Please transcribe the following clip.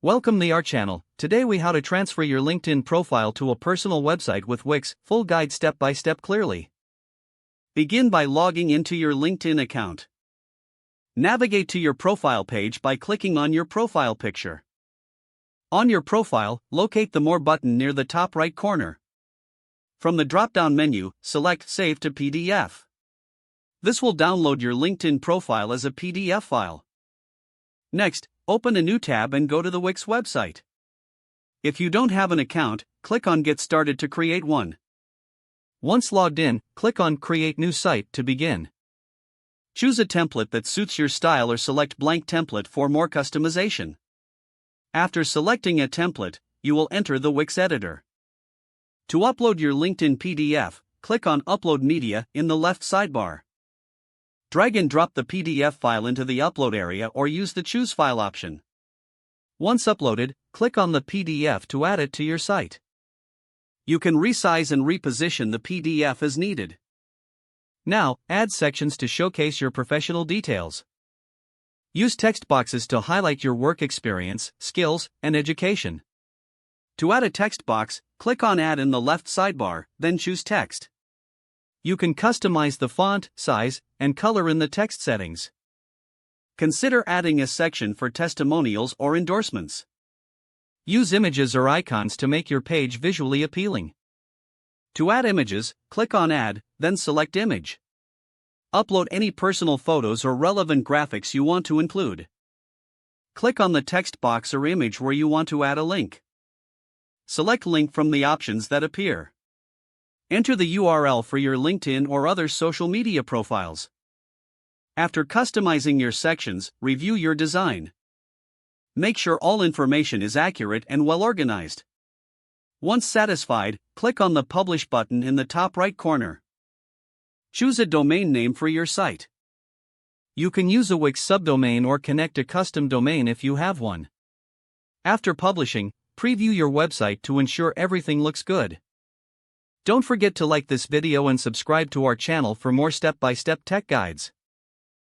Welcome to our channel. Today we how to transfer your LinkedIn profile to a personal website with Wix, full guide step by step clearly. Begin by logging into your LinkedIn account. Navigate to your profile page by clicking on your profile picture. On your profile, locate the More button near the top right corner. From the drop-down menu, select Save to PDF. This will download your LinkedIn profile as a PDF file. Next, open a new tab and go to the Wix website. If you don't have an account, click on Get Started to create one. Once logged in, click on Create New Site to begin. Choose a template that suits your style or select Blank Template for more customization. After selecting a template, you will enter the Wix editor. To upload your LinkedIn PDF, click on Upload Media in the left sidebar. Drag and drop the PDF file into the upload area or use the Choose File option. Once uploaded, click on the PDF to add it to your site. You can resize and reposition the PDF as needed. Now, add sections to showcase your professional details. Use text boxes to highlight your work experience, skills, and education. To add a text box, click on Add in the left sidebar, then choose Text. You can customize the font, size, and color in the text settings. Consider adding a section for testimonials or endorsements. Use images or icons to make your page visually appealing. To add images, click on Add, then select Image. Upload any personal photos or relevant graphics you want to include. Click on the text box or image where you want to add a link. Select Link from the options that appear. Enter the URL for your LinkedIn or other social media profiles. After customizing your sections, review your design. Make sure all information is accurate and well organized. Once satisfied, click on the Publish button in the top right corner. Choose a domain name for your site. You can use a Wix subdomain or connect a custom domain if you have one. After publishing, preview your website to ensure everything looks good. Don't forget to like this video and subscribe to our channel for more step-by-step tech guides.